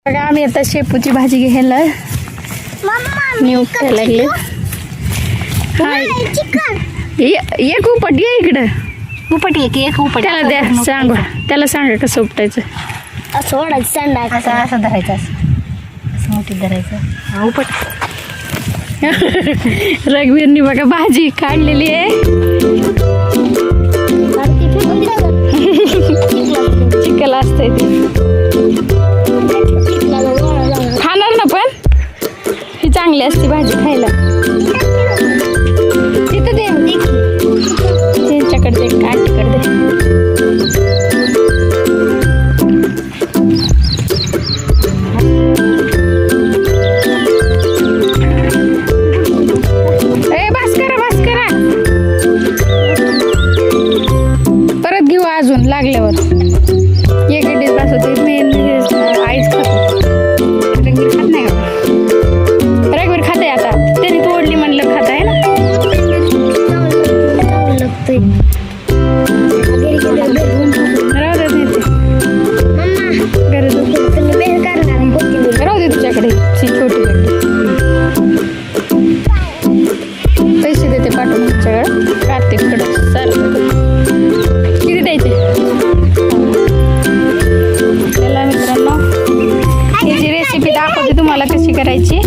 बघा आम्ही आता शेपूची भाजी घ्यायला निवडायला लागले. एक उपट ये इकडं. उपट एक उपट त्याला द्या सांग, त्याला सांगा कसं उपटायचं. असं ओढायचं सांडा असं धरायचं, असं मोठी धरायचं उपट. रघुवीरनी बघा भाजी काढलेली आहे. चिकल असतंय ते खाणार ना, पण ही चांगली असते भाजी खायला. तिथं दे त्यांच्याकडे, दे आंटीकडे दे. परत घेऊ अजून लागल्यावर. एक डिश बस होते. मेन आईच खातो. रघुवीर खात नाही का? रघुवीर खाते आता, त्याने तोडली म्हणलं खात आहे ना. राहू दे तुझ्याकडे छोटी पैसे देते पाठवून तुमच्याकडे. कार्तिककडे सर किती द्यायचे त्याला? मित्रांनो याची रेसिपी दाखवते तुम्हाला कशी करायची.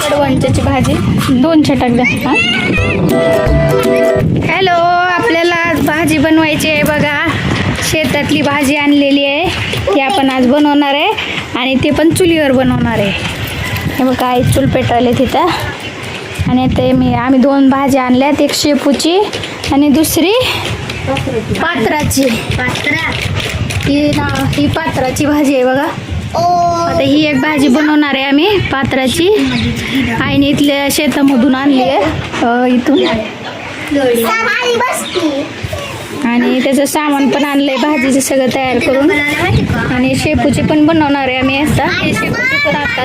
कडवंच्याची भाजी 2 छटाक द्या. हॅलो, आपल्याला आज भाजी बनवायची आहे. बघा शेतातली भाजी आणलेली आहे, ती आपण आज बनवणार आहे आणि ते पण चुलीवर बनवणार आहे. हे बघा आई चूल पेटवले तिथं. आणि ते आम्ही 2 भाज्या आणल्यात, एक शेपूची आणि दुसरी पात्राची. ही पात्राची भाजी आहे बघा. आता ही एक भाजी बनवणार आहे आम्ही पात्राची. आईने इथल्या शेतामधून आणली आहे इथून. आणि त्याचं सामान पण आणलंय भाजीचं सगळं तयार करून. आणि शेपूची पण बनवणार आहे आम्ही. आता शेपूची पण आता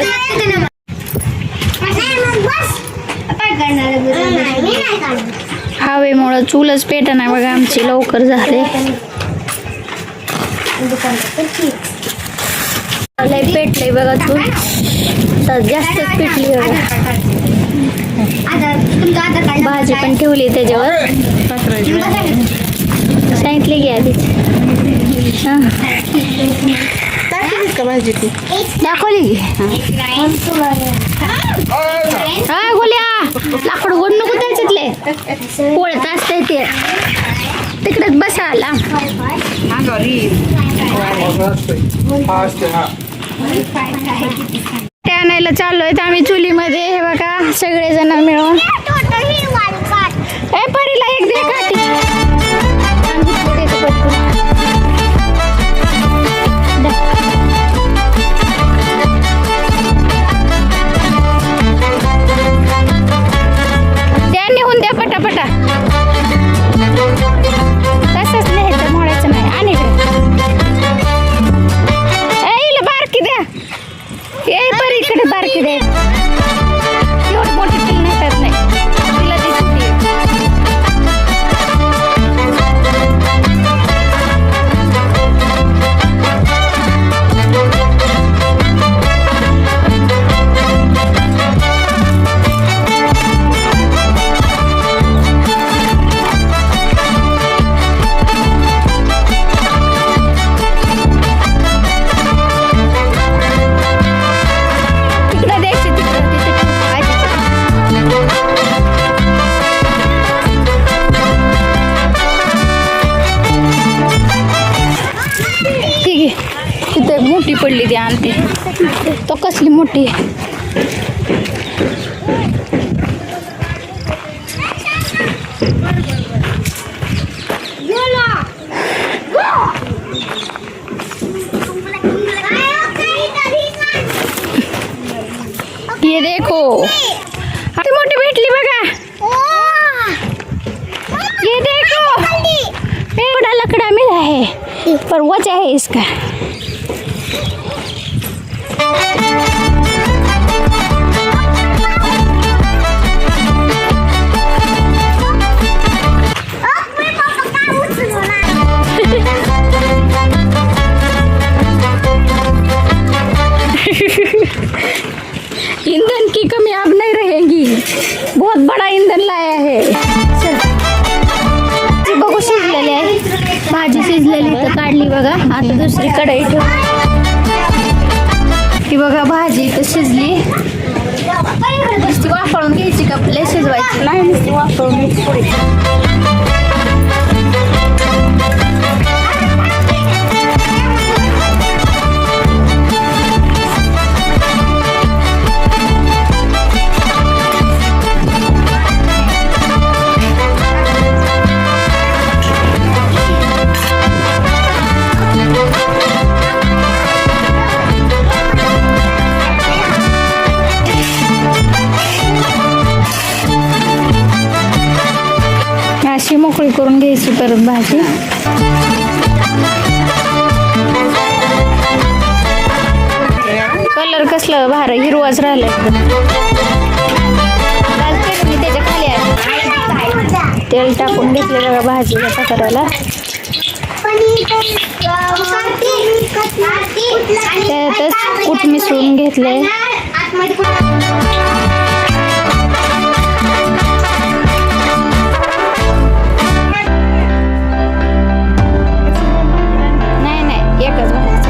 हवेमुळं चूलच पेटना बघा आमची, लवकर झाले. लय पेटलंय बघा चूल, तर जास्तच पेटली बघा. भाजी पण ठेवली त्याच्यावर, सांगितले की आधीच. भाजी दाखवली की. हा गोल्या, लाकूड गोड नको त्याच्यातले, पोळत असते ते. तिकडेच बसायला ते आणायला चाललोय आम्ही चुलीमध्ये. हे बघा सगळेजण मिळून. ए परीला एक दे काठी. द्या निघून द्या पटापटा. तसंच लिहायचं, मोडायचं नाही. आणि इला बारकी द्या. ए परी इकडे बारकी द्या. एवढी मोठी तिला नाही करत नाही, तिला दिसते. तिथे मोठी पडली ती आणते. तो कसली मोठी आहे. ये देखो अरे मोठी भेटली बघा. ये देखो बड़ा लकड़ा मिला है, पर वजह है इसका. बघा. आता दुसरी कढई ठेव. ही बघा भाजी इथं शिजली. नुसती वाफळून घ्यायची का लय शिजवायची? नाही नुसती वापरून घ्यायची थोडी. अशी मोकळी करून घ्यायची परत भाजी. कलर कसलं भारी हिरवाच राहिलाय. मी त्याच्या खाली आहे. तेल टाकून घेतलं बघा भाजीला टाकायला. त्यातच कूट मिसळून घेतलंय. एकच घालायचं.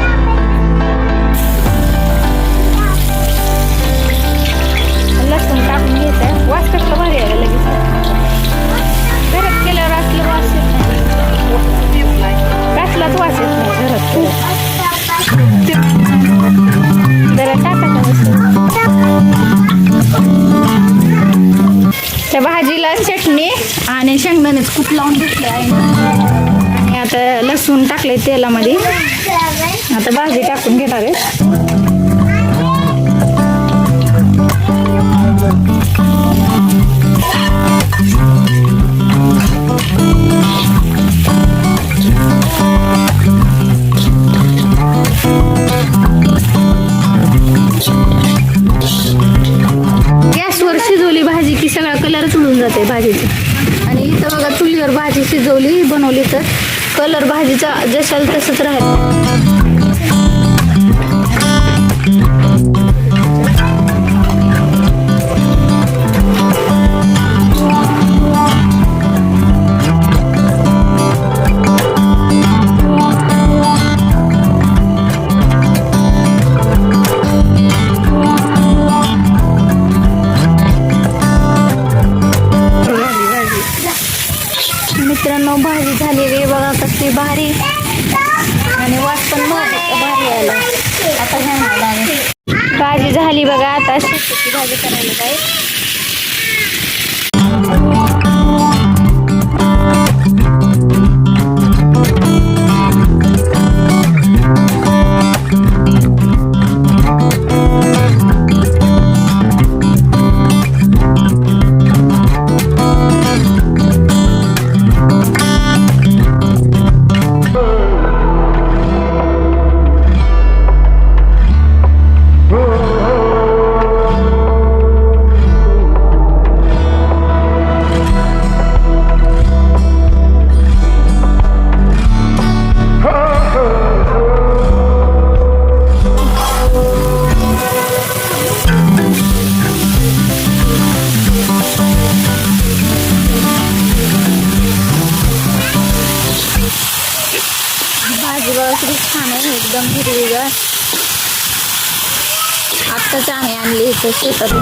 लसूण टाकून घ्यायचं. वास कसलं भारी आहे लगेच. घरात केल्यावर असलं वास येत नाही. कसलाच वास येत नाही घरात जरा टाकायचं. त्या भाजीला चटणी आणि शेंगदाण्याचं कूट लावून घेतलं आहे. आता लसूण टाकले तेलामध्ये. आता भाजी टाकून घेणार आहे. गॅसवर शिजवली भाजी की सगळा कलरच उडून जाते भाजीची. आणि इथं बघा चुलीवर भाजी शिजवली बनवली तर कलर भाजीचा जशाला तसंच राहत. मित्रांनो भाजी झालेली आहे बघा कसली भारी. आणि वास पण भारी आला. आता भाजी झाली बघा. आता शेपूची भाजी करायला काय. भाजी बघा किती छान आहे. एकदम हिरवीगार. आत्ताच आम्ही आणली इथं शेतात.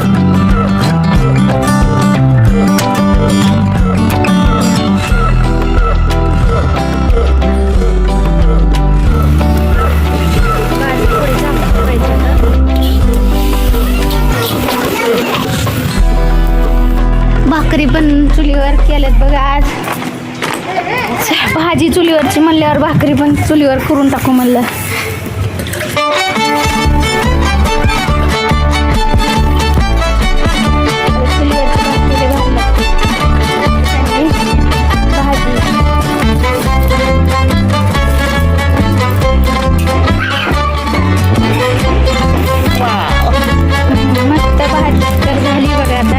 भाकरी पण चुलीवर केल्यात बघा आज. भाजी चुलीवरची म्हणल्यावर भाकरी पण चुलीवर करून टाकू म्हणलं. मस्त भाजी तर झाली बघा आता.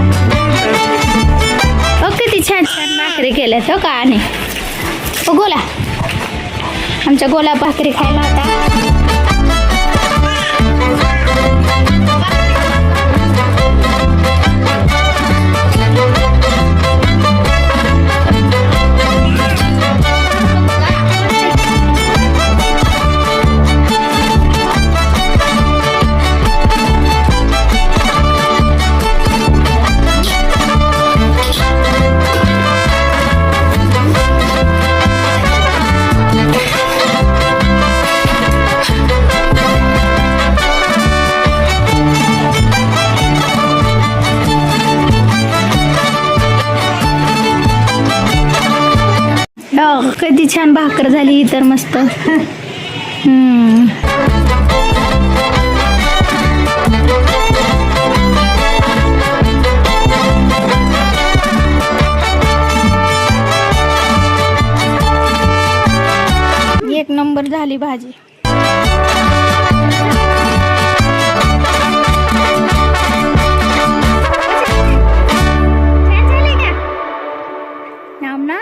किती छान छान भाकरी केल्यात हो का. आणि गोला आमच्या गोला भाकरी खायला होता. कधी छान भाकर झाली ही तर मस्त. हम्म. एक नंबर झाली भाजी. नाम ना